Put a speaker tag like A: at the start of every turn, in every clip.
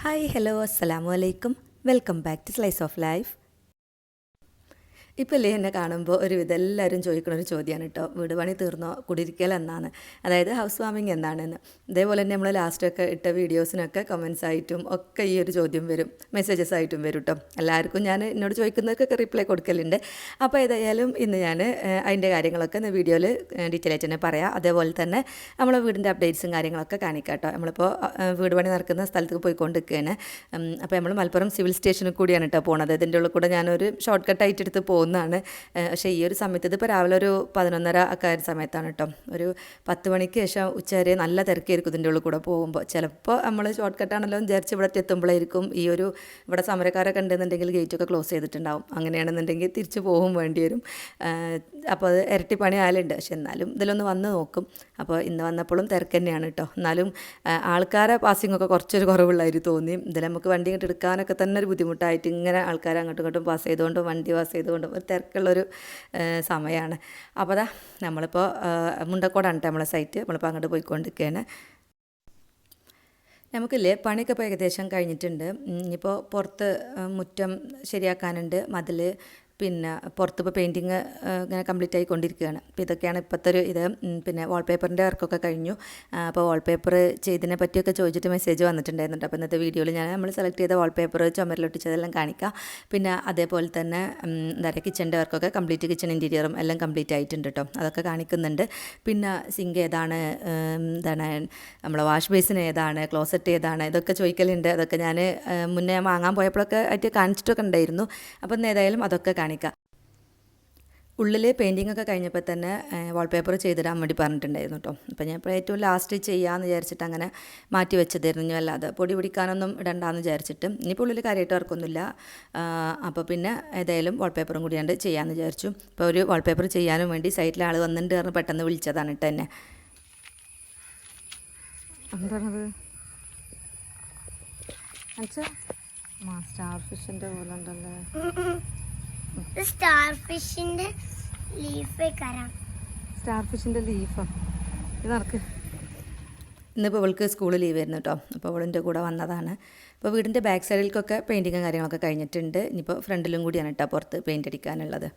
A: Hi hello അസ്സലാമു അലൈക്കും welcome back to slice of life. ഇപ്പോൾ അല്ലേ എന്നെ കാണുമ്പോൾ ഒരുവിധം എല്ലാവരും ചോദിക്കുന്ന ഒരു ചോദ്യമാണ് കേട്ടോ, വീട് പണി തീർന്നോ, കുടിയിരിക്കൽ എന്നാണ്, അതായത് ഹൗസ് വാമിങ് എന്നാണെന്ന്. ഇതേപോലെ തന്നെ നമ്മൾ ലാസ്റ്റൊക്കെ ഇട്ട വീഡിയോസിനൊക്കെ കമൻസ് ആയിട്ടും ഒക്കെ ഈ ഒരു ചോദ്യം വരും, മെസ്സേജസ് ആയിട്ടും വരും കേട്ടോ. എല്ലാവർക്കും ഞാൻ എന്നോട് ചോദിക്കുന്നവർക്കൊക്കെ റിപ്ലൈ കൊടുക്കലുണ്ട്. അപ്പോൾ ഏതായാലും ഇന്ന് ഞാൻ അതിൻ്റെ കാര്യങ്ങളൊക്കെ ഇന്ന് വീഡിയോയിൽ ഡീറ്റെയിൽ ആയിട്ട് തന്നെ പറയാം. അതേപോലെ തന്നെ നമ്മളെ വീടിൻ്റെ അപ്ഡേറ്റ്സും കാര്യങ്ങളൊക്കെ കാണിക്കാം കേട്ടോ. നമ്മളിപ്പോൾ വീട് പണി നടക്കുന്ന സ്ഥലത്തേക്ക് പോയിക്കൊണ്ടിരിക്കുകയാണ്. അപ്പോൾ നമ്മൾ മലപ്പുറം സിവിൽ സ്റ്റേഷനിൽ കൂടിയാണ് കേട്ടോ പോണത്. ഇതിൻ്റെ ഉള്ളിൽ കൂടെ ഞാനൊരു ഷോർട്ട് കട്ടായിട്ട് എടുത്ത് പോകുന്നതാണ്. പക്ഷേ ഈ ഒരു സമയത്ത് ഇതിപ്പോൾ രാവിലെ ഒരു 11:30 ഒക്കെ ആയ സമയത്താണ് കേട്ടോ. ഒരു 10 മണിക്ക് ശേഷം ഉച്ചവരെ നല്ല തിരക്കായിരിക്കും ഇതിൻ്റെ ഉള്ളിൽ കൂടെ പോകുമ്പോൾ. ചിലപ്പോൾ നമ്മൾ ഷോർട്ട് കട്ടാണല്ലോ വിചാരിച്ച് ഇവിടെ എത്തുമ്പോഴായിരിക്കും ഈ ഒരു ഇവിടെ സമരക്കാരൊക്കെ ഉണ്ടെന്നുണ്ടെങ്കിൽ ഗേറ്റൊക്കെ ക്ലോസ് ചെയ്തിട്ടുണ്ടാവും. അങ്ങനെയാണെന്നുണ്ടെങ്കിൽ തിരിച്ച് പോകും വേണ്ടി വരും. അപ്പോൾ അത് ഇരട്ടി പണി ആയാലുണ്ട്. പക്ഷെ എന്നാലും ഇതിലൊന്ന് വന്ന് നോക്കും. അപ്പോൾ ഇന്ന് വന്നപ്പോഴും തിരക്ക് തന്നെയാണ് കേട്ടോ. എന്നാലും ആൾക്കാരെ പാസിങ്ങൊക്കെ കുറച്ചൊരു കുറവുള്ളതായിട്ട് തോന്നി. ഇതിൽ നമുക്ക് വണ്ടി ഇങ്ങോട്ട് എടുക്കാനൊക്കെ തന്നെ ഒരു ബുദ്ധിമുട്ടായിട്ട് ഇങ്ങനെ ആൾക്കാർ അങ്ങോട്ടും ഇങ്ങോട്ടും പാസ് ചെയ്തുകൊണ്ടും വണ്ടി പാസ് ചെയ്തുകൊണ്ടും ഒരു തിരക്കുള്ളൊരു സമയമാണ്. അപ്പോൾ അതാ നമ്മളിപ്പോൾ മുണ്ടക്കോടാണ് കേട്ടോ നമ്മളെ സൈറ്റ്. നമ്മളിപ്പോൾ അങ്ങോട്ട് പോയിക്കൊണ്ടിരിക്കുകയാണ്. നമുക്കില്ലേ പണിയൊക്കെ ഇപ്പോൾ ഏകദേശം കഴിഞ്ഞിട്ടുണ്ട്. ഇനിയിപ്പോൾ പുറത്ത് മുറ്റം ശരിയാക്കാനുണ്ട്, മതിൽ, പിന്നെ പുറത്തിപ്പോൾ പെയിൻറ്റിങ് ഇങ്ങനെ കംപ്ലീറ്റ് ആയിക്കൊണ്ടിരിക്കുകയാണ്. അപ്പോൾ ഇതൊക്കെയാണ് ഇപ്പോഴത്തെ ഒരു ഇത്. പിന്നെ വാൾപേപ്പറിൻ്റെ വർക്കൊക്കെ കഴിഞ്ഞു. അപ്പോൾ വാൾപേപ്പർ ചെയ്തതിനെ പറ്റിയൊക്കെ ചോദിച്ചിട്ട് മെസ്സേജ് വന്നിട്ടുണ്ടായിരുന്നുണ്ട്. അപ്പോൾ ഇന്നത്തെ വീഡിയോയിൽ നമ്മൾ സെലക്ട് ചെയ്ത വാൾപേപ്പർ ചുമരിലൊട്ടിച്ചതെല്ലാം കാണിക്കാം. പിന്നെ അതേപോലെ തന്നെ എന്താ പറയുക, കിച്ചൻ്റെ വർക്കൊക്കെ കംപ്ലീറ്റ്, കിച്ചൺ ഇൻറ്റീരിയറും എല്ലാം കംപ്ലീറ്റ് ആയിട്ടുണ്ട് കേട്ടോ. അതൊക്കെ കാണിക്കുന്നുണ്ട്. പിന്നെ സിങ്ക് ഏതാണ്, എന്താണ് നമ്മളെ വാഷ് ബേസിൻ ഏതാണ്, ക്ലോസറ്റ് ഏതാണ്, ഇതൊക്കെ ചോദിക്കലുണ്ട്. അതൊക്കെ ഞാൻ മുന്നേ വാങ്ങാൻ പോയപ്പോഴൊക്കെ ആയിട്ട് കാണിച്ചിട്ടൊക്കെ ഉണ്ടായിരുന്നു. അപ്പം ഏതായാലും അതൊക്കെ കാണിക്കാം. ഉള്ളിൽ പെയിൻറ്റിംഗ് ഒക്കെ കഴിഞ്ഞപ്പോൾ തന്നെ വാൾപേപ്പർ ചെയ്തിടാൻ വേണ്ടി പറഞ്ഞിട്ടുണ്ടായിരുന്നു കേട്ടോ. അപ്പോൾ ഞാൻ ഇപ്പോൾ ഏറ്റവും ലാസ്റ്റ് ചെയ്യാമെന്ന് വിചാരിച്ചിട്ട് അങ്ങനെ മാറ്റി വെച്ചതായിരുന്നു. അല്ലാതെ പൊടി പിടിക്കാനൊന്നും ഇടണ്ടാന്ന് വിചാരിച്ചിട്ട്. ഇനിയിപ്പോൾ ഉള്ളിൽ കാര്യമായിട്ട് വർക്കൊന്നുമില്ല. അപ്പോൾ പിന്നെ ഏതായാലും വാൾപേപ്പറും കൂടിയാണ്ട് ചെയ്യാമെന്ന് വിചാരിച്ചു. ഇപ്പോൾ ഒരു വാൾപേപ്പർ ചെയ്യാനും വേണ്ടി സൈറ്റിൽ ആൾ വന്നിട്ടുണ്ട് പറഞ്ഞ് പെട്ടെന്ന് വിളിച്ചതാണ് കേട്ടോ എന്നെ. എന്താണത്? സ്റ്റാർ ഫിഷിൻ്റെ പോലെ ഉണ്ടല്ലേ.
B: സ്റ്റാർ ഫിഷിന്റെ ലീഫ് കരാം.
A: സ്റ്റാർ ഫിഷിൻ്റെ ലീഫാ ഇത്. നടക്ക്. ഇന്നിപ്പോൾ ഇവൾക്ക് സ്കൂൾ ലീവ് ആയിരുന്നു കേട്ടോ. അപ്പോൾ അവളിൻ്റെ കൂടെ വന്നതാണ്. അപ്പോൾ വീടിൻ്റെ ബാക്ക് സൈഡിലേക്കൊക്കെ പെയിൻറ്റിങ്ങും കാര്യങ്ങളൊക്കെ കഴിഞ്ഞിട്ടുണ്ട്. ഇനിയിപ്പോൾ ഫ്രണ്ടിലും കൂടിയാണ് കേട്ടോ പുറത്ത് പെയിൻ്റ് അടിക്കാനുള്ളത്.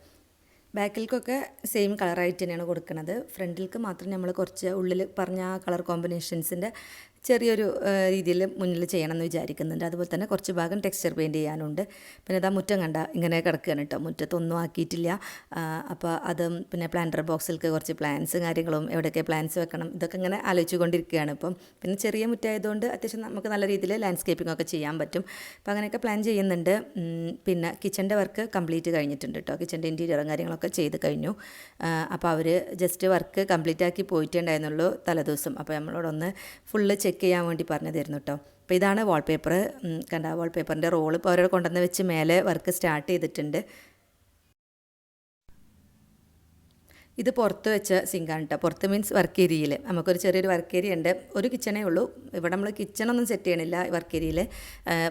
A: ബാക്കിലേക്കൊക്കെ സെയിം കളറായിട്ട് തന്നെയാണ് കൊടുക്കുന്നത്. ഫ്രണ്ടിലേക്ക് മാത്രം നമ്മൾ കുറച്ച് ഉള്ളിൽ പറഞ്ഞ ആ കളർ കോമ്പിനേഷൻസിൻ്റെ ചെറിയൊരു രീതിയിൽ മുന്നിൽ ചെയ്യണമെന്ന് വിചാരിക്കുന്നുണ്ട്. അതുപോലെ തന്നെ കുറച്ച് ഭാഗം ടെക്സ്ചർ പെയിൻറ്റ് ചെയ്യാനുണ്ട്. പിന്നെ ഇതാ മുറ്റം കണ്ട ഇങ്ങനെ കിടക്കുകയാണ് കേട്ടോ. മുറ്റത്തൊന്നും ആക്കിയിട്ടില്ല. അപ്പോൾ അതും പിന്നെ പ്ലാന്റർ ബോക്സിലേക്ക് കുറച്ച് പ്ലാന്റ്സും കാര്യങ്ങളും, എവിടെയൊക്കെ പ്ലാന്റ്സ് വെക്കണം, ഇതൊക്കെ ഇങ്ങനെ ആലോചിച്ച് കൊണ്ടിരിക്കുകയാണ് ഇപ്പം. പിന്നെ ചെറിയ മുറ്റമായതുകൊണ്ട് അത്യാവശ്യം നമുക്ക് നല്ല രീതിയിൽ ലാൻഡ്സ്കേപ്പിംഗ് ഒക്കെ ചെയ്യാൻ പറ്റും. അപ്പോൾ അങ്ങനെയൊക്കെ പ്ലാൻ ചെയ്യുന്നുണ്ട്. പിന്നെ കിച്ചൻ്റെ വർക്ക് കംപ്ലീറ്റ് കഴിഞ്ഞിട്ടുണ്ട് കേട്ടോ. കിച്ചൻ്റെ ഇൻറ്റീരിയറും കാര്യങ്ങളൊക്കെ ചെയ്ത് കഴിഞ്ഞു. അപ്പോൾ അവർ ജസ്റ്റ് വർക്ക് കംപ്ലീറ്റ് ആക്കി പോയിട്ടുണ്ടായിരുന്നുള്ളൂ തലേദിവസം. അപ്പോൾ നമ്മളോടൊന്ന് ഫുള്ള് ചെക്ക് ചെയ്യാൻ വേണ്ടി പറഞ്ഞതായിരുന്നു കേട്ടോ. അപ്പോൾ ഇതാണ് വാൾപേപ്പർ. കണ്ട വാൾപേപ്പറിൻ്റെ റോള് ഇപ്പോൾ അവരോട് കൊണ്ടുവന്ന് വെച്ച് മേലെ വർക്ക് സ്റ്റാർട്ട് ചെയ്തിട്ടുണ്ട്. ഇത് പുറത്ത് വെച്ച സിങ്കാണ് കേട്ടോ. പുറത്ത് മീൻസ് വർക്ക് ഏരിയയിൽ നമുക്കൊരു ചെറിയൊരു വർക്ക് ഏരിയ ഉണ്ട്. ഒരു കിച്ചണേ ഉള്ളൂ. ഇവിടെ നമ്മൾ കിച്ചണൊന്നും സെറ്റ് ചെയ്യണില്ല വർക്ക് ഏരിയയിൽ.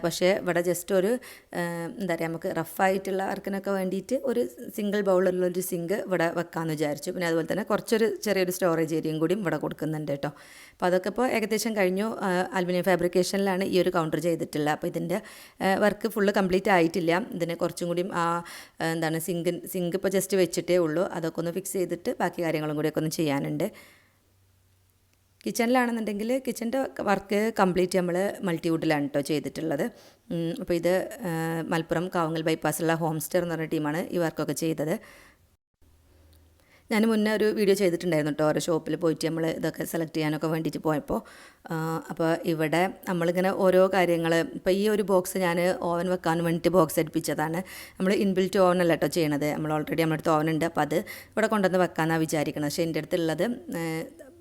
A: പക്ഷേ ഇവിടെ ജസ്റ്റ് ഒരു എന്താ പറയുക, നമുക്ക് റഫായിട്ടുള്ള വർക്കിനൊക്കെ വേണ്ടിയിട്ട് ഒരു സിംഗിൾ ബൗളുള്ളൊരു സിങ്ക് ഇവിടെ വെക്കാമെന്ന് വിചാരിച്ചു. പിന്നെ അതുപോലെ തന്നെ കുറച്ചൊരു ചെറിയൊരു സ്റ്റോറേജ് ഏരിയയും കൂടിയും ഇവിടെ കൊടുക്കുന്നുണ്ട് കേട്ടോ. അപ്പോൾ അതൊക്കെ ഇപ്പോൾ ഏകദേശം കഴിഞ്ഞു. അലുമിനിയം ഫാബ്രിക്കേഷനിലാണ് ഈ ഒരു കൗണ്ടർ ചെയ്തിട്ടുള്ളത്. അപ്പോൾ ഇതിൻ്റെ വർക്ക് ഫുള്ള് കംപ്ലീറ്റ് ആയിട്ടില്ല. ഇതിന് കുറച്ചും കൂടിയും എന്താണ് സിങ്ക് ഇപ്പോൾ ജസ്റ്റ് വെച്ചിട്ടേ ഉള്ളൂ. അതൊക്കെ ഒന്ന് ഫിക്സ് ചെയ്തിട്ട് ബാക്കി കാര്യങ്ങളും കൂടിയൊക്കെ ഒന്ന് ചെയ്യാനുണ്ട്. കിച്ചണിലാണെന്നുണ്ടെങ്കിൽ കിച്ചൻ്റെ വർക്ക് കംപ്ലീറ്റ് നമ്മൾ മൾട്ടിവുഡിലാണ് കേട്ടോ ചെയ്തിട്ടുള്ളത്. അപ്പോൾ ഇത് മലപ്പുറം കാവങ്ങൽ ബൈപ്പാസുള്ള ഹോം സ്റ്റർ എന്ന് പറഞ്ഞ ടീമാണ് ഈ വർക്കൊക്കെ ചെയ്തത്. ഞാൻ മുന്നേ ഒരു വീഡിയോ ചെയ്തിട്ടുണ്ടായിരുന്നു കേട്ടോ, ഓരോ ഷോപ്പിൽ പോയിട്ട് നമ്മൾ ഇതൊക്കെ സെലക്ട് ചെയ്യാനൊക്കെ വേണ്ടിയിട്ട് പോയപ്പോൾ. അപ്പോൾ ഇവിടെ നമ്മളിങ്ങനെ ഓരോ കാര്യങ്ങൾ, ഇപ്പോൾ ഈ ഒരു ബോക്സ് ഞാൻ ഓവൻ വെക്കാൻ വേണ്ടിയിട്ട് ബോക്സ് അടുപ്പിച്ചതാണ്. നമ്മൾ ഇൻബിൽറ്റ് ഓവൻ അല്ല കേട്ടോ ചെയ്യണത്. നമ്മൾ ഓൾറെഡി നമ്മുടെ അടുത്ത് ഓവൻ ഉണ്ട്. അപ്പോൾ അത് ഇവിടെ കൊണ്ടുവന്ന് വെക്കാമെന്നാണ് വിചാരിക്കുന്നത്. പക്ഷേ എൻ്റെ അടുത്തുള്ളത്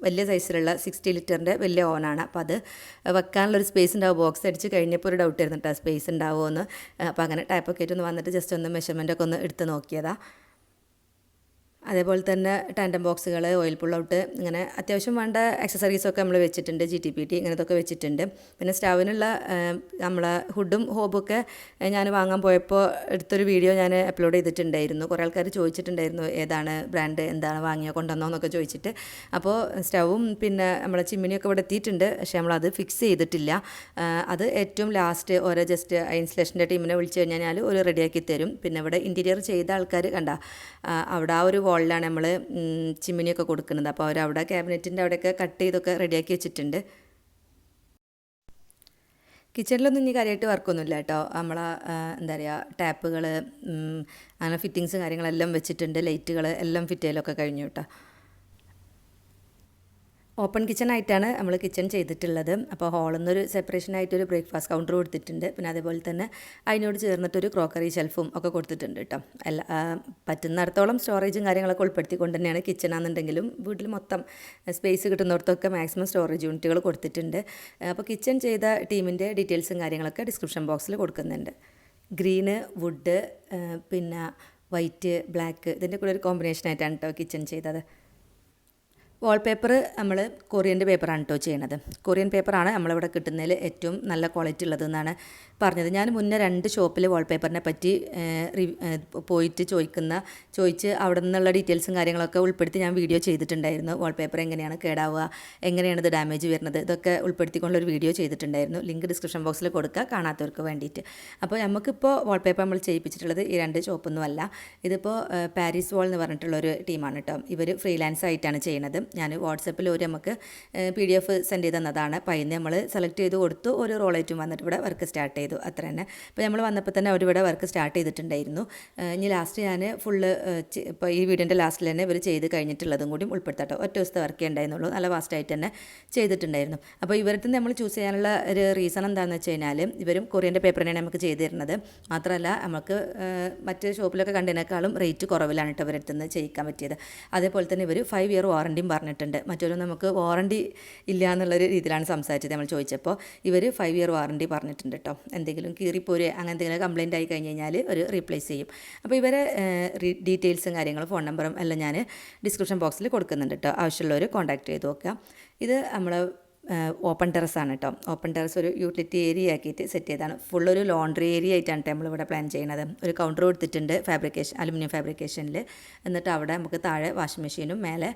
A: വലിയ സൈസിലുള്ള 60 ലിറ്ററിൻ്റെ വലിയ ഓവനാണ്. അപ്പോൾ അത് വെക്കാനുള്ളൊരു സ്പേസ് ഉണ്ടാവും. ബോക്സ് അടിച്ച് കഴിഞ്ഞപ്പോൾ ഒരു ഡൗട്ട് ആയിരുന്നു കേട്ടോ, സ്പേസ് ഉണ്ടാവുമോ എന്ന്. അപ്പോൾ അങ്ങനെ ടാപ്പൊക്കെ ആയിട്ട് ഒന്ന് വന്നിട്ട് ജസ്റ്റ് ഒന്ന് മെഷർമെൻറ്റൊക്കെ ഒന്ന് എടുത്ത് നോക്കിയതാണ്. അതേപോലെ തന്നെ ടാൻഡം ബോക്സുകൾ, ഓയിൽ പുൾ ഔട്ട്, ഇങ്ങനെ അത്യാവശ്യം വേണ്ട ആക്സസറീസൊക്കെ നമ്മൾ വെച്ചിട്ടുണ്ട്. GTPT ഇങ്ങനത്തൊക്കെ വെച്ചിട്ടുണ്ട്. പിന്നെ സ്റ്റൗവിനുള്ള നമ്മളെ ഹുഡും ഹോബൊക്കെ ഞാൻ വാങ്ങാൻ പോയപ്പോൾ എടുത്തൊരു വീഡിയോ ഞാൻ അപ്ലോഡ് ചെയ്തിട്ടുണ്ടായിരുന്നു. കുറേ ആൾക്കാർ ചോദിച്ചിട്ടുണ്ടായിരുന്നു ഏതാണ് ബ്രാൻഡ്, എന്താണ് വാങ്ങിയോ കൊണ്ടുവന്നോ എന്നൊക്കെ ചോദിച്ചിട്ട്. അപ്പോൾ സ്റ്റൗവും പിന്നെ നമ്മളെ ചിമ്മിനിയൊക്കെ ഇവിടെ എത്തിയിട്ടുണ്ട്. പക്ഷേ നമ്മളത് ഫിക്സ് ചെയ്തിട്ടില്ല. അത് ഏറ്റവും ലാസ്റ്റ് ഓരോ ജസ്റ്റ് ഇൻസ്റ്റലേഷൻ്റെ ടീമിനെ വിളിച്ച് കഴിഞ്ഞാൽ ഒരു റെഡിയാക്കി തരും. പിന്നെ ഇവിടെ ഇൻറ്റീരിയർ ചെയ്ത ആൾക്കാർ കണ്ട അവിടെ ആ ഒരു വോളിലാണ് നമ്മൾ ചിമ്മിനിയൊക്കെ കൊടുക്കുന്നത്. അപ്പോൾ അവരവിടെ ക്യാബിനറ്റിൻ്റെ അവിടെയൊക്കെ കട്ട് ചെയ്തൊക്കെ റെഡിയാക്കി വെച്ചിട്ടുണ്ട്. കിച്ചണിലൊന്നും ഇനി കാര്യമായിട്ട് വർക്കൊന്നുമില്ല കേട്ടോ. നമ്മളെ എന്താ പറയുക, ടാപ്പുകൾ അങ്ങനെ ഫിറ്റിങ്സ് കാര്യങ്ങളെല്ലാം വെച്ചിട്ടുണ്ട്. ലൈറ്റുകൾ എല്ലാം ഫിറ്റ് ചെയ്യലൊക്കെ കഴിഞ്ഞു കേട്ടോ. ഓപ്പൺ കിച്ചണായിട്ടാണ് നമ്മൾ കിച്ചൺ ചെയ്തിട്ടുള്ളത്. അപ്പോൾ ഹാളിൽ നിന്നൊരു സെപ്പറേഷനായിട്ടൊരു ബ്രേക്ക്ഫാസ്റ്റ് കൗണ്ടർ കൊടുത്തിട്ടുണ്ട്. പിന്നെ അതേപോലെ തന്നെ അതിനോട് ചേർന്നിട്ടൊരു ക്രോക്കറി ഷെൽഫും ഒക്കെ കൊടുത്തിട്ടുണ്ട് കേട്ടോ. പറ്റുന്നിടത്തോളം സ്റ്റോറേജും കാര്യങ്ങളൊക്കെ ഉൾപ്പെടുത്തിക്കൊണ്ട് തന്നെയാണ് കിച്ചണാണെന്നുണ്ടെങ്കിലും വീട്ടിൽ മൊത്തം സ്പേസ് കിട്ടുന്നിടത്തൊക്കെ മാക്സിമം സ്റ്റോറേജ് യൂണിറ്റുകൾ കൊടുത്തിട്ടുണ്ട്. അപ്പോൾ കിച്ചൺ ചെയ്ത ടീമിൻ്റെ ഡീറ്റെയിൽസും കാര്യങ്ങളൊക്കെ ഡിസ്ക്രിപ്ഷൻ ബോക്സിൽ കൊടുക്കുന്നുണ്ട്. ഗ്രീന്, വുഡ്, പിന്നെ വൈറ്റ്, ബ്ലാക്ക്, ഇതിൻ്റെ കൂടെ ഒരു കോമ്പിനേഷനായിട്ടാണ് കേട്ടോ കിച്ചൺ ചെയ്തത്. വാൾപേപ്പർ നമ്മൾ കൊറിയൻ്റെ പേപ്പറാണ് കേട്ടോ ചെയ്യണത്. കൊറിയൻ പേപ്പറാണ് നമ്മളിവിടെ കിട്ടുന്നതിൽ ഏറ്റവും നല്ല ക്വാളിറ്റി ഉള്ളതെന്നാണ് പറഞ്ഞത്. ഞാൻ മുന്നേ 2 ഷോപ്പിൽ വാൾപേപ്പറിനെ പറ്റി പോയിട്ട് ചോദിച്ച് അവിടെ നിന്നുള്ള ഡീറ്റെയിൽസും കാര്യങ്ങളൊക്കെ ഉൾപ്പെടുത്തി ഞാൻ വീഡിയോ ചെയ്തിട്ടുണ്ടായിരുന്നു. വാൾപേപ്പർ എങ്ങനെയാണ് കേടാവുക, എങ്ങനെയാണ് ഇത് ഡാമേജ് വരുന്നത്, ഇതൊക്കെ ഉൾപ്പെടുത്തിക്കൊണ്ടൊരു വീഡിയോ ചെയ്തിട്ടുണ്ടായിരുന്നു. ലിങ്ക് ഡിസ്ക്രിപ്ഷൻ ബോക്സിൽ കൊടുക്കുക കാണാത്തവർക്ക് വേണ്ടിയിട്ട്. അപ്പോൾ നമുക്കിപ്പോൾ വാൾപേപ്പർ നമ്മൾ ചെയ്യിപ്പിച്ചിട്ടുള്ളത് ഈ 2 ഷോപ്പൊന്നുമല്ല. ഇതിപ്പോൾ പാരീസ് വാൾ എന്ന് പറഞ്ഞിട്ടുള്ളൊരു ടീമാണ് കേട്ടോ. ഇവർ ഫ്രീലാൻസ് ആയിട്ടാണ് ചെയ്യണത്. ഞാൻ വാട്സപ്പിൽ ഒരു നമുക്ക് PDF സെൻഡ് ചെയ്ത് തന്നതാണ്. അപ്പോൾ അതിന് നമ്മൾ സെലക്ട് ചെയ്ത് കൊടുത്തു. ഒരു റോളേറ്റും വന്നിട്ട് ഇവിടെ വർക്ക് സ്റ്റാർട്ട് ചെയ്തു. അത്ര തന്നെ. അപ്പോൾ നമ്മൾ വന്നപ്പോൾ തന്നെ അവരിവിടെ വർക്ക് സ്റ്റാർട്ട് ചെയ്തിട്ടുണ്ടായിരുന്നു. ഇനി ലാസ്റ്റ് ഞാൻ ഫുള്ള് ഇപ്പോൾ ഈ വീഡിയോൻ്റെ ലാസ്റ്റിൽ തന്നെ ഇവർ ചെയ്ത് കഴിഞ്ഞിട്ടുള്ളതും കൂടി ഉൾപ്പെടുത്തട്ടോ. ഒറ്റ ദിവസത്തെ വർക്കേ ഉണ്ടായിരുന്നുള്ളൂ. നല്ല ഫാസ്റ്റായിട്ട് തന്നെ ചെയ്തിട്ടുണ്ടായിരുന്നു. അപ്പോൾ ഇവരുടെ നമ്മൾ ചൂസ് ചെയ്യാനുള്ള ഒരു റീസൺ എന്താണെന്ന് വെച്ച് കഴിഞ്ഞാൽ ഇവരും കൊറിയൻ്റെ പേപ്പർ തന്നെയാണ് നമുക്ക് ചെയ്ത് തരുന്നത്. മാത്രമല്ല നമുക്ക് മറ്റ് ഷോപ്പിലൊക്കെ കണ്ടതിനേക്കാളും റേറ്റ് കുറവിലാണ് കേട്ടോ ഇവരുടെ നിന്ന് ചെയ്യിക്കാൻ പറ്റിയത്. അതേപോലെ തന്നെ ഇവർ 5 ഇയർ വാറണ്ടിയും പറഞ്ഞിട്ടുണ്ട്. മറ്റൊരു നമുക്ക് വാറണ്ടി ഇല്ല എന്നുള്ളൊരു രീതിയിലാണ് സംസാരിച്ചത്. നമ്മൾ ചോദിച്ചപ്പോൾ ഇവർ 5 ഇയർ വാറണ്ടി പറഞ്ഞിട്ടുണ്ട് കേട്ടോ. എന്തെങ്കിലും കീറിപ്പോര് അങ്ങനെ എന്തെങ്കിലും കംപ്ലയിൻ്റ് ആയി കഴിഞ്ഞ് കഴിഞ്ഞാൽ ഒരു റീപ്ലേസ് ചെയ്യും. അപ്പോൾ ഇവരെ ഡീറ്റെയിൽസും കാര്യങ്ങളും ഫോൺ നമ്പറും എല്ലാം ഞാൻ ഡിസ്ക്രിപ്ഷൻ ബോക്സിൽ കൊടുക്കുന്നുണ്ട് കേട്ടോ. ആവശ്യമുള്ളവർ കോൺടാക്ട് ചെയ്ത് നോക്കുക. ഇത് നമ്മൾ ഓപ്പൺ ടെറസാണ് കേട്ടോ. ഓപ്പൺ ടെറസ് ഒരു യൂട്ടിലിറ്റി ഏരിയ ആക്കിയിട്ട് സെറ്റ് ചെയ്താണ്. ഫുള്ളൊരു ലോണ്ട്രി ഏരിയ ആയിട്ടാണ് നമ്മളിവിടെ പ്ലാൻ ചെയ്യുന്നത്. ഒരു കൗണ്ടർ കൊടുത്തിട്ടുണ്ട് അലുമിനിയം ഫാബ്രിക്കേഷനിൽ. എന്നിട്ട് അവിടെ നമുക്ക് താഴെ വാഷിംഗ് മെഷീനും മേലെ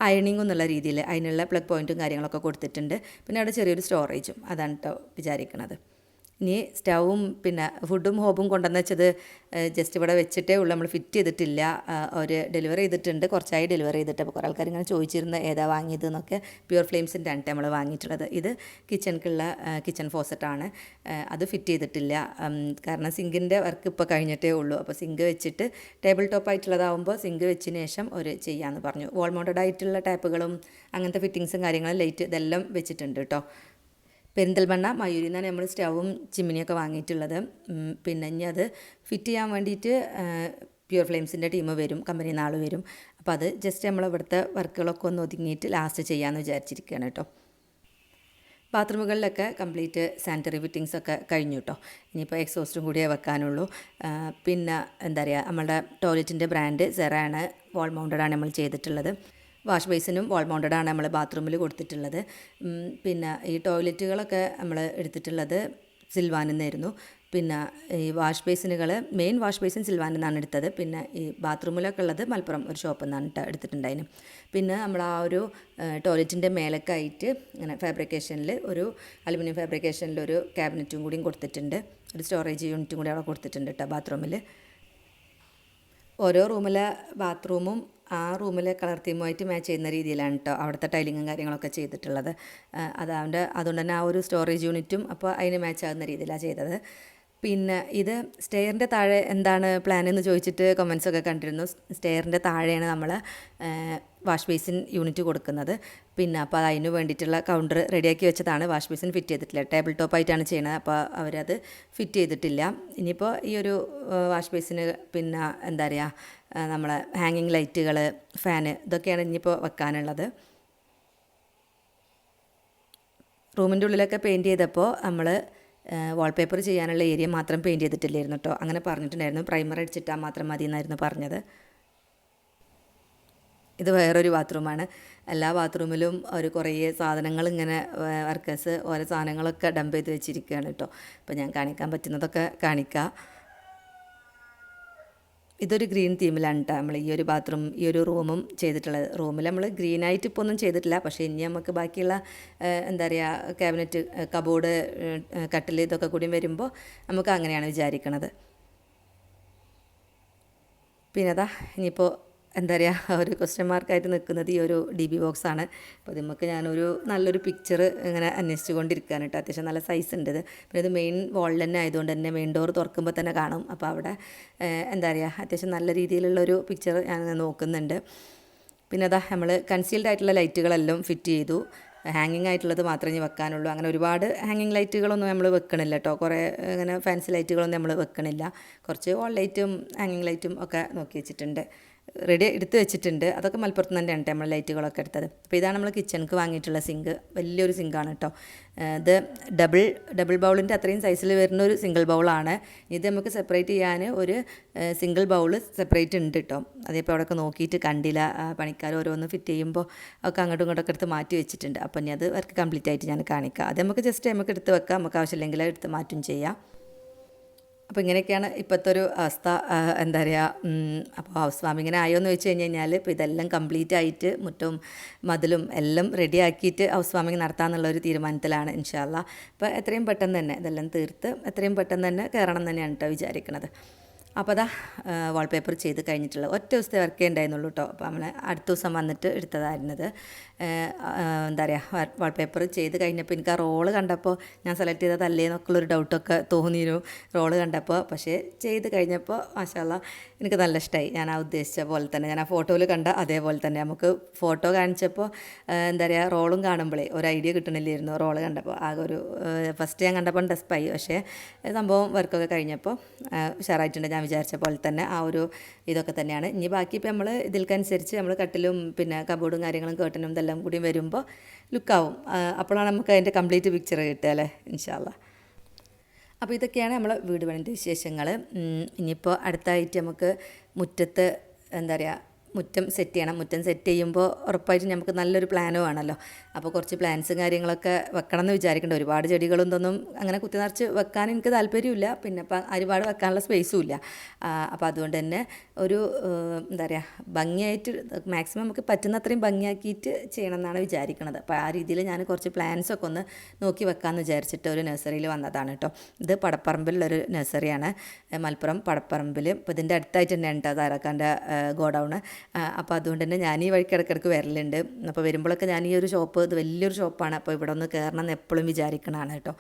A: അയണിങ്ങും എന്നുള്ള രീതിയിൽ അതിനുള്ള പ്ലഗ് പോയിൻറ്റും കാര്യങ്ങളൊക്കെ കൊടുത്തിട്ടുണ്ട്. പിന്നെ അവിടെ ചെറിയൊരു സ്റ്റോറേജും അതാണ് കേട്ടോ വിചാരിക്കുന്നത്. ഇനി സ്റ്റൗവും പിന്നെ ഫുഡും ഹോബും കൊണ്ടുവന്ന് വെച്ചത് ജസ്റ്റ് ഇവിടെ വെച്ചിട്ടേ ഉള്ളൂ. നമ്മൾ ഫിറ്റ് ചെയ്തിട്ടില്ല. അവർ ഡെലിവറി ചെയ്തിട്ടുണ്ട്. കുറച്ചായി ഡെലിവറി ചെയ്തിട്ട്. അപ്പോൾ കുറേ ആൾക്കാർ ഇങ്ങനെ ചോദിച്ചിരുന്ന ഏതാ വാങ്ങിയത് എന്നൊക്കെ. പ്യുവർ ഫ്ലെയിംസിൻ്റെ ആണ് നമ്മൾ വാങ്ങിയിട്ടുള്ളത്. ഇത് കിച്ചണിക്കുള്ള കിച്ചൺ ഫോസറ്റാണ്. അത് ഫിറ്റ് ചെയ്തിട്ടില്ല. കാരണം സിങ്കിൻ്റെ വർക്ക് ഇപ്പോൾ കഴിഞ്ഞിട്ടേ ഉള്ളൂ. അപ്പോൾ സിങ്ക് വെച്ചിട്ട് ടേബിൾ ടോപ്പ് ആയിട്ടുള്ളതാവുമ്പോൾ സിങ്ക് വെച്ചതിന് ശേഷം ഒരു ചെയ്യാമെന്ന് പറഞ്ഞു. വാൾ മൗണ്ടഡ് ആയിട്ടുള്ള ടാപ്പുകളും അങ്ങനത്തെ ഫിറ്റിങ്സും കാര്യങ്ങളും ലൈറ്റ് ഇതെല്ലാം വെച്ചിട്ടുണ്ട് കേട്ടോ. പെരിന്തൽമണ്ണ മയൂരിൽ നിന്നാണ് നമ്മൾ സ്റ്റൗവും ചിമ്മിനിയൊക്കെ വാങ്ങിയിട്ടുള്ളത്. പിന്നെ ഇനി അത് ഫിറ്റ് ചെയ്യാൻ വേണ്ടിയിട്ട് പ്യുവർ ഫ്ലെയിംസിൻ്റെ ടീം വരും, കമ്പനിയിൽ നിന്ന് ആൾ വരും. അപ്പോൾ അത് ജസ്റ്റ് നമ്മൾ ഇവിടുത്തെ വർക്കുകളൊക്കെ ഒന്ന് ഒതുങ്ങിയിട്ട് ലാസ്റ്റ് ചെയ്യാമെന്ന് വിചാരിച്ചിരിക്കുകയാണ് കേട്ടോ. ബാത്റൂമുകളിലൊക്കെ കംപ്ലീറ്റ് സാനിറ്ററി ഫിറ്റിങ്സൊക്കെ കഴിഞ്ഞു കേട്ടോ. ഇനിയിപ്പോൾ എക്സോസ്റ്റും കൂടിയേ വെക്കാനുള്ളൂ. പിന്നെ എന്താ പറയുക, നമ്മളുടെ ടോയ്ലറ്റിൻ്റെ ബ്രാൻഡ് സെറാണ്. വാൾ മൗണ്ടഡാണ് നമ്മൾ ചെയ്തിട്ടുള്ളത്. വാഷ് ബേസിനും വാൾ മൗണ്ടഡാണ് നമ്മൾ ബാത്റൂമിൽ കൊടുത്തിട്ടുള്ളത്. പിന്നെ ഈ ടോയ്ലറ്റുകളൊക്കെ നമ്മൾ എടുത്തിട്ടുള്ളത് സിൽവാനിൽ നിന്നായിരുന്നു. പിന്നെ ഈ വാഷ് ബേസിനുകൾ മെയിൻ വാഷ് ബേസിൻ സിൽവാനിൽ നിന്നാണ് എടുത്തത്. പിന്നെ ഈ ബാത്റൂമിലൊക്കെ ഉള്ളത് മലപ്പുറം ഒരു ഷോപ്പിൽ നിന്നാണ് എടുത്തിട്ടുണ്ടായിരുന്നു. പിന്നെ നമ്മൾ ആ ഒരു ടോയ്ലറ്റിൻ്റെ മേലക്കായിട്ട് ഇങ്ങനെ ഫാബ്രിക്കേഷനിൽ ഒരു അലുമിനിയം ഫാബ്രിക്കേഷനിൽ ഒരു ക്യാബിനറ്റും കൂടിയും കൊടുത്തിട്ടുണ്ട്. ഒരു സ്റ്റോറേജ് യൂണിറ്റും കൂടി അവിടെ കൊടുത്തിട്ടുണ്ട് കേട്ടോ ബാത്റൂമിൽ. ഓരോ റൂമിലെ ബാത്റൂമും ആ റൂമിലെ കളർ തീമുമായിട്ട് മാച്ച് ചെയ്യുന്ന രീതിയിലാണ് കേട്ടോ അവിടുത്തെ ടൈലിങ്ങും കാര്യങ്ങളൊക്കെ ചെയ്തിട്ടുള്ളത്. അതുകൊണ്ട് തന്നെ ആ ഒരു സ്റ്റോറേജ് യൂണിറ്റും അപ്പോൾ അതിന് മാച്ച് ആകുന്ന രീതിയിലാണ് ചെയ്തത്. പിന്നെ ഇത് സ്റ്റെയറിൻ്റെ താഴെ എന്താണ് പ്ലാൻ എന്ന് ചോദിച്ചിട്ട് കമൻസൊക്കെ കണ്ടിരുന്നു. സ്റ്റെയറിൻ്റെ താഴെയാണ് നമ്മൾ വാഷ് ബേസിൻ യൂണിറ്റ് കൊടുക്കുന്നത്. പിന്നെ അപ്പോൾ അതിന് വേണ്ടിയിട്ടുള്ള കൗണ്ടർ റെഡിയാക്കി വെച്ചതാണ്. വാഷ് ബേസിൻ ഫിറ്റ് ചെയ്തിട്ടില്ല. ടേബിൾ ടോപ്പായിട്ടാണ് ചെയ്യുന്നത്. അപ്പോൾ അവരത് ഫിറ്റ് ചെയ്തിട്ടില്ല. ഇനിയിപ്പോൾ ഈ ഒരു വാഷ് ബേസിന് പിന്നെ എന്താ പറയുക, നമ്മളെ ഹാങ്ങിങ് ലൈറ്റുകൾ, ഫാന്, ഇതൊക്കെയാണ് ഇനിയിപ്പോൾ വെക്കാനുള്ളത്. റൂമിൻ്റെ ഉള്ളിലൊക്കെ പെയിൻറ്റ് ചെയ്തപ്പോൾ നമ്മൾ വാൾപേപ്പർ ചെയ്യാനുള്ള ഏരിയ മാത്രം പെയിൻറ്റ് ചെയ്തിട്ടില്ലായിരുന്നു കേട്ടോ. അങ്ങനെ പറഞ്ഞിട്ടുണ്ടായിരുന്നു. പ്രൈമർ അടിച്ചിട്ടാൽ മാത്രം മതി എന്നായിരുന്നു പറഞ്ഞത്. ഇത് വേറൊരു ബാത്റൂമാണ്. എല്ലാ ബാത്റൂമിലും ഒരു കുറേ സാധനങ്ങൾ ഇങ്ങനെ വർക്കേഴ്സ് ഓരോ സാധനങ്ങളൊക്കെ ഡംപ് ചെയ്ത് വെച്ചിരിക്കുകയാണ് കേട്ടോ. അപ്പോൾ ഞാൻ കാണിക്കാൻ പറ്റുന്നതൊക്കെ കാണിക്കാം. ഇതൊരു ഗ്രീൻ തീമിലാണ് കേട്ടോ നമ്മൾ ഈ ഒരു ബാത്റൂം ഈ ഒരു റൂമും ചെയ്തിട്ടുള്ളത്. റൂമിൽ നമ്മൾ ഗ്രീനായിട്ട് ഇപ്പോൾ ഒന്നും ചെയ്തിട്ടില്ല. പക്ഷേ ഇനി നമുക്ക് ബാക്കിയുള്ള എന്താ പറയുക ക്യാബിനറ്റ്, കബോർഡ്, കട്ടിൽ ഇതൊക്കെ കൂടി വരുമ്പോൾ നമുക്ക് അങ്ങനെയാണ് വിചാരിക്കണത്. പിന്നെ അതാ ഇനിയിപ്പോൾ എന്താ പറയുക ഒരു ക്വസ്റ്റ്യൻ മാർക്കായിട്ട് നിൽക്കുന്നത് ഈ ഒരു DB ബോക്സാണ്. അപ്പോൾ നമുക്ക് ഞാനൊരു നല്ലൊരു പിക്ചർ ഇങ്ങനെ അന്വേഷിച്ചു കൊണ്ടിരിക്കുകയാണ് കേട്ടോ. അത്യാവശ്യം നല്ല സൈസ് ഉണ്ട് ഇത്. പിന്നെ ഇത് മെയിൻ വാളിൽ തന്നെ ആയതുകൊണ്ട് തന്നെ മെയിൻ ഡോർ തുറക്കുമ്പോൾ തന്നെ കാണും. അപ്പോൾ അവിടെ എന്താ പറയുക അത്യാവശ്യം നല്ല രീതിയിലുള്ളൊരു പിക്ചർ ഞാൻ നോക്കുന്നുണ്ട്. പിന്നെ അതാ നമ്മൾ കൺസീൽഡ് ആയിട്ടുള്ള ലൈറ്റുകളെല്ലാം ഫിറ്റ് ചെയ്തു. ഹാങ്ങിങ് ആയിട്ടുള്ളത് മാത്രമേ ഇനി വെക്കാനുള്ളൂ. അങ്ങനെ ഒരുപാട് ഹാങ്ങിങ് ലൈറ്റുകളൊന്നും നമ്മൾ വെക്കണില്ല കേട്ടോ. കുറേ ഇങ്ങനെ ഫാൻസി ലൈറ്റുകളൊന്നും നമ്മൾ വെക്കണില്ല. കുറച്ച് വാൾ ലൈറ്റും ഹാങ്ങിങ് ലൈറ്റും ഒക്കെ നോക്കി വെച്ചിട്ടുണ്ട്, റെഡി എടുത്ത് വെച്ചിട്ടുണ്ട്. അതൊക്കെ മലപ്പുറത്ത് നിന്ന് തന്നെയാണ് നമ്മൾ ലൈറ്റുകളൊക്കെ എടുത്തത്. അപ്പോൾ ഇതാണ് നമ്മൾ കിച്ചണിക്ക് വാങ്ങിയിട്ടുള്ള സിങ്ക്. വലിയൊരു സിങ്കാണ് കേട്ടോ. ഇത് ഡബിൾ ബൗളിൻ്റെ അത്രയും സൈസിൽ വരുന്ന ഒരു സിംഗിൾ ബൗളാണ്. ഇത് നമുക്ക് സെപ്പറേറ്റ് ചെയ്യാൻ ഒരു സിംഗിൾ ബൗൾ സെപ്പറേറ്റ് ഉണ്ട് കേട്ടോ. അതിപ്പോൾ അവിടെയൊക്കെ നോക്കിയിട്ട് കണ്ടില്ല. പണിക്കാർ ഓരോന്ന് ഫിറ്റ് ചെയ്യുമ്പോൾ ഒക്കെ അങ്ങോട്ടും ഇങ്ങോട്ടൊക്കെ എടുത്ത് മാറ്റി വെച്ചിട്ടുണ്ട്. അപ്പോൾ ഇനി അത് വർക്ക് കംപ്ലീറ്റ് ആയിട്ട് ഞാൻ കാണിക്കാം. അത് നമുക്ക് എടുത്ത് വെക്കാം, നമുക്ക് ആവശ്യമില്ലെങ്കിൽ എടുത്ത് മാറ്റും ചെയ്യാം. അപ്പോൾ ഇങ്ങനെയൊക്കെയാണ് ഇപ്പോഴത്തെ ഒരു അവസ്ഥ. എന്താ പറയുക അപ്പോൾ ഹൗസ് വാമിങ്ങിനെ ആയോ എന്ന് ചോദിച്ചു കഴിഞ്ഞാൽ ഇപ്പോൾ ഇതെല്ലാം കംപ്ലീറ്റ് ആയിട്ട് മുറ്റവും മതിലും എല്ലാം റെഡി ആക്കിയിട്ട് ഹൗസ് വാമിങ് നടത്താമെന്നുള്ളൊരു തീരുമാനത്തിലാണ് ഇൻഷാ അല്ലാ. അപ്പോൾ എത്രയും പെട്ടെന്ന് തന്നെ ഇതെല്ലാം തീർത്ത് എത്രയും പെട്ടെന്ന് തന്നെ കയറണം തന്നെയാണ് കേട്ടോ വിചാരിക്കുന്നത്. അപ്പോൾ അതാ വാൾപേപ്പർ ചെയ്ത് കഴിഞ്ഞിട്ടുള്ളത് ഒറ്റ ദിവസത്തെ വർക്കേ ഉണ്ടായിരുന്നുള്ളൂ കേട്ടോ. അപ്പോൾ നമ്മൾ അടുത്ത ദിവസം വന്നിട്ട് എടുത്തതായിരുന്നത്. എന്താ പറയുക വാൾപേപ്പർ ചെയ്ത് കഴിഞ്ഞപ്പോൾ എനിക്ക് ആ റോള് കണ്ടപ്പോൾ ഞാൻ സെലക്ട് ചെയ്തതല്ലേ എന്നൊക്കെയുള്ളൊരു ഡൗട്ടൊക്കെ തോന്നിയിരുന്നു റോള് കണ്ടപ്പോൾ. പക്ഷേ ചെയ്ത് കഴിഞ്ഞപ്പോൾ മാഷാ അല്ലാ എനിക്ക് നല്ല ഇഷ്ടമായി. ഞാൻ ആ ഉദ്ദേശിച്ച പോലെ തന്നെ ഞാൻ ആ ഫോട്ടോയിൽ കണ്ട അതേപോലെ തന്നെ നമുക്ക് ഫോട്ടോ കാണിച്ചപ്പോൾ എന്താ പറയുക റോളും കാണുമ്പോഴേ ഒരു ഐഡിയ കിട്ടണില്ലായിരുന്നു. റോള് കണ്ടപ്പോൾ ആകെ ഒരു ഫസ്റ്റ് ഞാൻ കണ്ടപ്പോൾ ഡെസ്പായി. പക്ഷേ സംഭവം വർക്കൊക്കെ കഴിഞ്ഞപ്പോൾ ഉഷാറായിട്ടുണ്ട്. ഞാൻ വിചാരിച്ച പോലെ തന്നെ ആ ഒരു ഇതൊക്കെ തന്നെയാണ്. ഇനി ബാക്കി ഇപ്പോൾ നമ്മൾ ഇതിൽക്കനുസരിച്ച് നമ്മൾ കട്ടിലും പിന്നെ കബോർഡും കാര്യങ്ങളും കേട്ടനും ഇതെല്ലാം കൂടി വരുമ്പോൾ ലുക്കാവും. അപ്പോഴാണ് നമുക്ക് അതിൻ്റെ കംപ്ലീറ്റ് പിക്ചർ കിട്ടുക അല്ലേ ഇൻഷാ അല്ലാ. അപ്പോൾ ഇതൊക്കെയാണ് നമ്മളെ വീട് പണിൻ്റെ വിശേഷങ്ങൾ. ഇനിയിപ്പോൾ അടുത്തായിട്ട് നമുക്ക് മുറ്റത്ത് എന്താ പറയുക മുറ്റം സെറ്റ് ചെയ്യണം. മുറ്റം സെറ്റ് ചെയ്യുമ്പോൾ ഉറപ്പായിട്ടും നമുക്ക് നല്ലൊരു പ്ലാനും ആണല്ലോ. അപ്പോൾ കുറച്ച് പ്ലാൻസും കാര്യങ്ങളൊക്കെ വെക്കണം എന്ന് വിചാരിക്കേണ്ട. ഒരുപാട് ചെടികളും ഇതൊന്നും അങ്ങനെ കുത്തി നിറച്ച് വെക്കാൻ എനിക്ക് താല്പര്യമില്ല. പിന്നെ ഇപ്പം ഒരുപാട് വെക്കാനുള്ള സ്പേസും ഇല്ല. അപ്പോൾ അതുകൊണ്ട് തന്നെ ഒരു എന്താ പറയുക ഭംഗിയായിട്ട് മാക്സിമം നമുക്ക് പറ്റുന്ന അത്രയും ഭംഗിയാക്കിയിട്ട് ചെയ്യണം എന്നാണ് വിചാരിക്കുന്നത്. അപ്പോൾ ആ രീതിയിൽ ഞാൻ കുറച്ച് പ്ലാൻസൊക്കെ ഒന്ന് നോക്കി വെക്കാമെന്ന് വിചാരിച്ചിട്ട് ഒരു നഴ്സറിയിൽ വന്നതാണ് കേട്ടോ. ഇത് പടപ്പറമ്പിലുള്ളൊരു നഴ്സറിയാണ്, മലപ്പുറം പടപ്പറമ്പിൽ. ഇപ്പോൾ ഇതിൻ്റെ അടുത്തായിട്ട് തന്നെയാണ് കേട്ടോ താരക്കാൻ്റെ ഗോഡൗണ്. അപ്പോൾ അതുകൊണ്ട് തന്നെ ഞാൻ ഈ വഴിക്ക് ഇടയ്ക്കിടയ്ക്ക് വരലുണ്ട്. അപ്പോൾ വരുമ്പോഴൊക്കെ ഞാൻ ഈ ഒരു ഷോപ്പ് ഇത് വലിയൊരു ഷോപ്പാണ്. അപ്പോൾ ഇവിടെ ഒന്ന് കയറണം എന്ന് എപ്പോഴും വിചാരിക്കണതാണ് കേട്ടോ.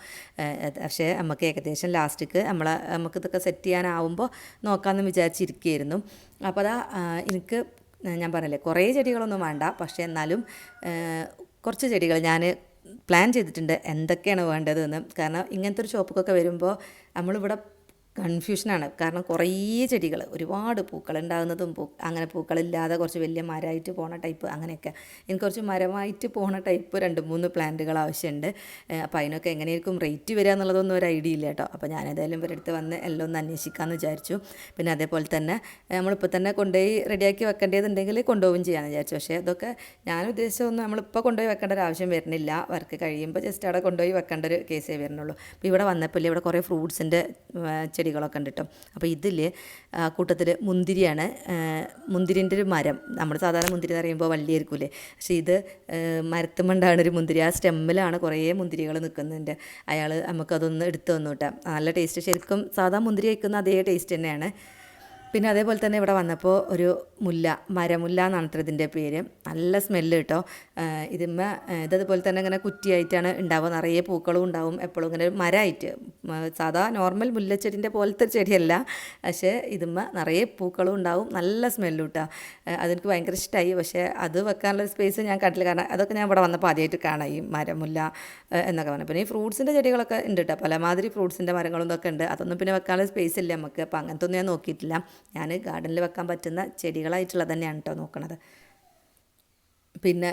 A: പക്ഷേ നമുക്ക് ഏകദേശം ലാസ്റ്റിക്ക് നമുക്കിതൊക്കെ സെറ്റ് ചെയ്യാനാവുമ്പോൾ നോക്കാമെന്ന് വിചാരിച്ചിരിക്കുകയായിരുന്നു. അപ്പോൾ അതാ എനിക്ക് ഞാൻ പറഞ്ഞില്ലേ കുറേ ചെടികളൊന്നും വേണ്ട. പക്ഷേ എന്നാലും കുറച്ച് ചെടികൾ ഞാൻ പ്ലാൻ ചെയ്തിട്ടുണ്ട് എന്തൊക്കെയാണ് വേണ്ടതെന്ന്. കാരണം ഇങ്ങനത്തെ ഒരു ഷോപ്പിലൊക്കെ വരുമ്പോൾ നമ്മളിവിടെ കൺഫ്യൂഷനാണ്. കാരണം കുറേ ചെടികൾ, ഒരുപാട് പൂക്കൾ ഉണ്ടാകുന്നതും അങ്ങനെ പൂക്കളില്ലാതെ കുറച്ച് വലിയ മരമായിട്ട് പോണ ടൈപ്പ് അങ്ങനെയൊക്കെ. എനിക്ക് കുറച്ച് മരമായിട്ട് പോണ ടൈപ്പ് 2-3 പ്ലാന്റുകൾ ആവശ്യമുണ്ട്. അപ്പോൾ അതിനൊക്കെ എങ്ങനെയായിരിക്കും റേറ്റ് വരിക എന്നുള്ളതൊന്നും ഒരു ഐഡിയ ഇല്ല കേട്ടോ. അപ്പോൾ ഞാനേതായാലും ഇവരുടെ അടുത്ത് വന്ന് എല്ലാം ഒന്ന് അന്വേഷിക്കാമെന്ന് വിചാരിച്ചു. പിന്നെ അതേപോലെ തന്നെ നമ്മളിപ്പോൾ തന്നെ കൊണ്ടുപോയി റെഡിയാക്കി വെക്കേണ്ടതുണ്ടെങ്കിൽ കൊണ്ടുപോകും ചെയ്യാമെന്ന് വിചാരിച്ചു. പക്ഷേ അതൊക്കെ ഞാൻ ഉദ്ദേശിച്ചതൊന്നും നമ്മളിപ്പോൾ കൊണ്ടുപോയി വെക്കേണ്ട ഒരു ആവശ്യം വരുന്നില്ല. വർക്ക് കഴിയുമ്പോൾ ജസ്റ്റ് അവിടെ കൊണ്ടുപോയി വെക്കേണ്ട ഒരു കേസേ വരുന്നുള്ളൂ. അപ്പോൾ ഇവിടെ വന്നപ്പോൾ ഇവിടെ കുറേ ഫ്രൂട്ട്സിൻ്റെ ചെടികളൊക്കെ ഉണ്ട് കേട്ടോ. അപ്പോൾ ഇതിൽ കൂട്ടത്തിൽ മുന്തിരിയാണ്. മുന്തിരിൻ്റെ ഒരു മരം, നമ്മൾ സാധാരണ മുന്തിരി എന്ന് പറയുമ്പോൾ വള്ളിയായിരിക്കൂലേ, പക്ഷേ ഇത് മരത്തുമണ്ടാണ് ഒരു മുന്തിരി. ആ സ്റ്റെമ്മിലാണ് കുറേ മുന്തിരികൾ നിൽക്കുന്നുണ്ട്. അയാൾ നമുക്കതൊന്ന് എടുത്തു തന്നു കേട്ടോ. നല്ല ടേസ്റ്റ്, ശരിക്കും സാധാ മുന്തിരി കഴിക്കുന്ന അതേ ടേസ്റ്റ് തന്നെയാണ്. പിന്നെ അതേപോലെ തന്നെ ഇവിടെ വന്നപ്പോൾ ഒരു മുല്ല, മരമുല്ല എന്നാണ് അത്ര ഇതിൻ്റെ പേര്. നല്ല സ്മെല്ല് കേട്ടോ. ഇതതുപോലെ തന്നെ ഇങ്ങനെ കുറ്റിയായിട്ടാണ് ഉണ്ടാവുക. നിറയെ പൂക്കളും ഉണ്ടാവും എപ്പോഴും. ഇങ്ങനെ മരമായിട്ട് സാധാ നോർമൽ മുല്ലച്ചെടിൻ്റെ പോലത്തെ ചെടിയല്ല, പക്ഷേ നിറയെ പൂക്കളും ഉണ്ടാവും, നല്ല സ്മെല്ലും കേട്ടോ. അതെനിക്ക് ഭയങ്കര ഇഷ്ടമായി. പക്ഷേ അത് വെക്കാനുള്ള സ്പേസ് ഞാൻ കണ്ടില്ല. കാരണം അതൊക്കെ ഞാൻ ഇവിടെ വന്നപ്പോൾ ആദ്യമായിട്ട് കാണാം ഈ മരമുല്ല എന്നൊക്കെ പറഞ്ഞു. പിന്നെ ഈ ഫ്രൂട്ട്സിൻ്റെ ചെടികളൊക്കെ ഉണ്ട് കേട്ടോ. പലമാതിരി ഫ്രൂട്ട്സിൻ്റെ മരങ്ങളും ഇതൊക്കെ ഉണ്ട്. അതൊന്നും പിന്നെ വെക്കാനുള്ള സ്പേസ് ഇല്ല നമുക്ക്. അപ്പോൾ അങ്ങനത്തെ ഒന്നും ഞാൻ നോക്കിയിട്ടില്ല. ഞാൻ ഗാർഡനിൽ വെക്കാൻ പറ്റുന്ന ചെടികളായിട്ടുള്ളത് തന്നെയാണ് കേട്ടോ നോക്കണത്. പിന്നെ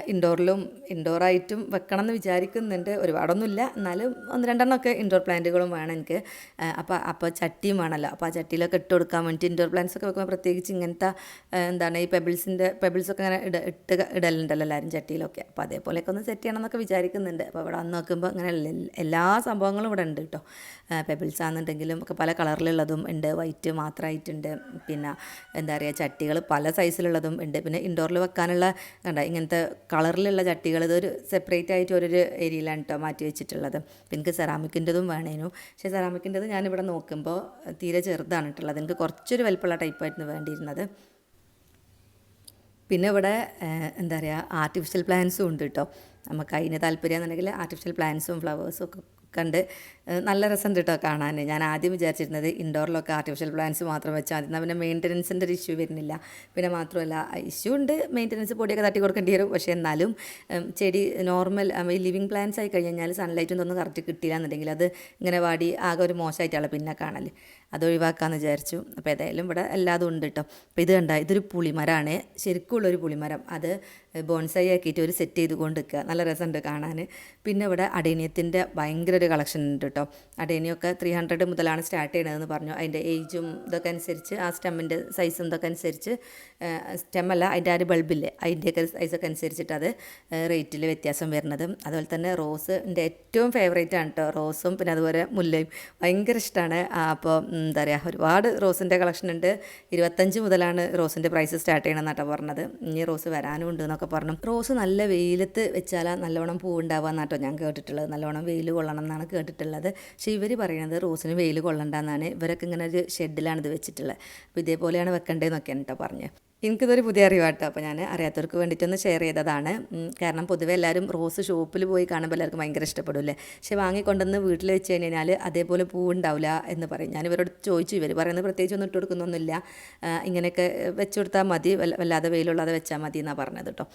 A: ഇൻഡോറായിട്ടും വെക്കണം എന്ന് വിചാരിക്കുന്നുണ്ട്. ഒരുപാടൊന്നുമില്ല, എന്നാലും 1-2 ഇൻഡോർ പ്ലാന്റുകളും വേണം എനിക്ക്. അപ്പോൾ ചട്ടിയും വേണമല്ലോ. അപ്പോൾ ആ ചട്ടിയിലൊക്കെ ഇട്ട് കൊടുക്കാൻ വേണ്ടിയിട്ട് ഇൻഡോർ പ്ലാന്റ്സ് ഒക്കെ വെക്കുമ്പോൾ പ്രത്യേകിച്ച് ഇങ്ങനത്തെ എന്താണ് ഈ പെബിൾസൊക്കെ അങ്ങനെ ഇടലുണ്ടല്ലോ എല്ലാവരും ചട്ടിയിലൊക്കെ. അപ്പോൾ അതേപോലെയൊക്കെ ഒന്ന് സെറ്റ് ചെയ്യണം എന്നൊക്കെ വിചാരിക്കുന്നുണ്ട്. അപ്പോൾ ഇവിടെ വന്ന് നോക്കുമ്പോൾ അങ്ങനെ എല്ലാ സംഭവങ്ങളും ഇവിടെ ഉണ്ട് കേട്ടോ. പെബിൾസ് ആണെന്നുണ്ടെങ്കിലും ഒക്കെ പല കളറിലുള്ളതും ഉണ്ട്, വൈറ്റ് മാത്രമായിട്ടുണ്ട്. പിന്നെ എന്താ പറയുക, ചട്ടികൾ പല സൈസിലുള്ളതും ഉണ്ട്. പിന്നെ ഇൻഡോറിൽ വെക്കാനുള്ള ഇങ്ങനത്തെ കളറിലുള്ള ചട്ടികൾ ഇതൊരു സെപ്പറേറ്റ് ആയിട്ട് ഓരോരു ഏരിയയിലാണ് കേട്ടോ മാറ്റി വെച്ചിട്ടുള്ളത്. പിന്നെ എനിക്ക് സെറാമിക്കിൻ്റെതും വേണേനു. പക്ഷേ സെറാമിക്കിൻ്റെത് ഞാനിവിടെ നോക്കുമ്പോൾ തീരെ ചെറുതാണ് ഇട്ടുള്ളത്. എനിക്ക് കുറച്ചൊരു വലിപ്പമുള്ള ടൈപ്പായിരുന്നു വേണ്ടിയിരുന്നത്. പിന്നെ ഇവിടെ എന്താ പറയുക, ആർട്ടിഫിഷ്യൽ പ്ലാന്റ്സും ഉണ്ട് കേട്ടോ. നമുക്ക് അതിന് താല്പര്യം എന്നുണ്ടെങ്കിൽ ആർട്ടിഫിഷ്യൽ പ്ലാന്റ്സും ഫ്ലവേഴ്സും ഒക്കെ കണ്ട് നല്ല രസമുണ്ട് കേട്ടോ കാണാൻ. ഞാൻ ആദ്യം വിചാരിച്ചിരുന്നത് ഇൻഡോറിലൊക്കെ ആർട്ടിഫിഷ്യൽ പ്ലാന്റ്സ് മാത്രം വെച്ചാൽ മതി, എന്നാൽ പിന്നെ മെയിൻ്റനൻസിൻ്റെ ഒരു ഇഷ്യൂ വരുന്നില്ല. പിന്നെ മാത്രമല്ല ഇഷ്യൂ ഉണ്ട്, മെയിൻ്റനൻസ് പൊടിയൊക്കെ തട്ടി കൊടുക്കേണ്ടി വരും. പക്ഷേ എന്നാലും ചെടി നോർമൽ ഈ ലിവിങ് പ്ലാന്റ്സ് ആയി കഴിഞ്ഞാൽ സൺലൈറ്റും ഒന്നും കറക്റ്റ് കിട്ടില്ല എന്നുണ്ടെങ്കിൽ അത് ഇങ്ങനെ വാടി ആകെ ഒരു മോശമായിട്ടാണ് പിന്നെ കാണൽ. അത് ഒഴിവാക്കാമെന്ന് വിചാരിച്ചു. അപ്പോൾ ഏതായാലും ഇവിടെ എല്ലാതും ഉണ്ട് കേട്ടോ. അപ്പോൾ ഇത് കണ്ട, ഇതൊരു പുളിമരമാണ്, ശരിക്കുള്ളൊരു പുളിമരം. അത് ബോൺസായി ആക്കിയിട്ട് ഒരു സെറ്റ് ചെയ്ത് കൊണ്ട് നിൽക്കുക. നല്ല രസമുണ്ട് കാണാൻ. പിന്നെ ഇവിടെ അടേനിയത്തിൻ്റെ ഭയങ്കര ഒരു കളക്ഷൻ ഉണ്ട് കേട്ടോ. അടേനിയൊക്കെ 300 മുതലാണ് സ്റ്റാർട്ട് ചെയ്യണതെന്ന് പറഞ്ഞു. അതിൻ്റെ ഏജും ഇതൊക്കെ അനുസരിച്ച്, ആ സ്റ്റെമ്മിൻ്റെ സൈസും ഇതൊക്കെ അനുസരിച്ച്, സ്റ്റെമ്മല്ല അതിൻ്റെ ആ ഒരു ബൾബില്ലേ അതിൻ്റെയൊക്കെ സൈസൊക്കെ അനുസരിച്ചിട്ട് അത് റേറ്റിൽ വ്യത്യാസം വരുന്നത്. അതുപോലെ തന്നെ റോസിൻ്റെ ഏറ്റവും ഫേവറേറ്റ് ആണ് കേട്ടോ, റോസും പിന്നെ അതുപോലെ മുല്ലയും ഭയങ്കര ഇഷ്ടമാണ്. അപ്പോൾ എന്താ പറയുക, ഒരുപാട് റോസിൻ്റെ കളക്ഷൻ ഉണ്ട്. 25 മുതലാണ് റോസിൻ്റെ പ്രൈസ് സ്റ്റാർട്ട് ചെയ്യണമെന്നാട്ടോ പറഞ്ഞത്. ഇനി റോസ് വരാനും ഉണ്ട് എന്നൊക്കെ പറഞ്ഞു. റോസ് നല്ല വെയിലത്ത് വെച്ചാൽ നല്ലവണ്ണം പൂവുണ്ടാവുക എന്നാട്ടോ ഞാൻ കേട്ടിട്ടുള്ളത്. നല്ലവണ്ണം വെയിൽ കൊള്ളണം എന്നാണ് കേട്ടിട്ടുള്ളത്. പക്ഷേ ഇവർ പറയുന്നത് റോസിന് വെയിൽ കൊള്ളണ്ടെന്നാണ്. ഇവരൊക്കെ ഇങ്ങനെ ഒരു ഷെഡിലാണ് ഇത് വെച്ചിട്ടുള്ളത്. അപ്പോൾ ഇതേപോലെയാണ് വെക്കേണ്ടതെന്നൊക്കെയാണ് കേട്ടോ പറഞ്ഞത്. എനിക്കിതൊരു പുതിയ അറിവാട്ടോ. അപ്പോൾ ഞാൻ അറിയാത്തവർക്ക് വേണ്ടിയിട്ടൊന്ന് ഷെയർ ചെയ്തതാണ്. കാരണം പൊതുവെ എല്ലാവരും റോസ് ഷോപ്പിൽ പോയി കാണുമ്പോൾ എല്ലാവർക്കും ഭയങ്കര ഇഷ്ടപ്പെടില്ലേ. പക്ഷേ വാങ്ങിക്കൊണ്ടുവന്ന് വീട്ടിൽ വെച്ച് കഴിഞ്ഞാൽ അതേപോലെ പൂവുണ്ടാവില്ല എന്ന് പറയും. ഞാൻ ഇവരോട് ചോദിച്ചു, ഇവർ പറയുന്നത് പ്രത്യേകിച്ച് ഒന്നും ഇട്ട് കൊടുക്കുന്നൊന്നുമില്ല, ഇങ്ങനെയൊക്കെ വെച്ച് കൊടുത്താൽ മതി, വല്ലാതെ വെയിലുള്ളത് വെച്ചാൽ മതി എന്നാണ് പറഞ്ഞത് കേട്ടോ.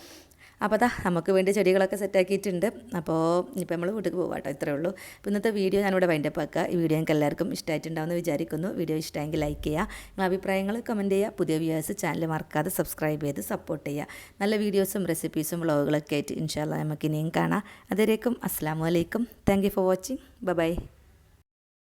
A: അപ്പോൾ നമുക്ക് വേണ്ടി ചെടികളൊക്കെ സെറ്റാക്കിയിട്ടുണ്ട്. അപ്പോൾ ഇപ്പോൾ നമ്മൾ വീട്ടിലേക്ക് പോകാം കേട്ടോ. ഇത്രയേ ഉള്ളൂ. അപ്പോൾ ഇന്നത്തെ വീഡിയോ ഞാനിവിടെ വൈൻഡപ്പ് ആക്കുക. ഈ വീഡിയോ എനിക്ക് എല്ലാവർക്കും ഇഷ്ടമായിട്ടുണ്ടാവുമെന്ന് വിചാരിക്കുന്നു. വീഡിയോ ഇഷ്ടമെങ്കിൽ ലൈക്ക് ചെയ്യുക, നിങ്ങളുടെ അഭിപ്രായങ്ങൾ കമൻറ്റ് ചെയ്യുക. പുതിയ വ്യൂവേഴ്സ് ചാനൽ മറക്കാതെ സബ്സ്ക്രൈബ് ചെയ്ത് സപ്പോർട്ട് ചെയ്യുക. നല്ല വീഡിയോസും റെസിപ്പീസും വ്ളോഗുകളൊക്കെ ആയിട്ട് ഇൻഷാ അല്ലാഹ് നമുക്ക് ഇനിയും കാണാം. അതുവരേക്കും അസ്സലാമു അലൈക്കും. Thank you for watching. By.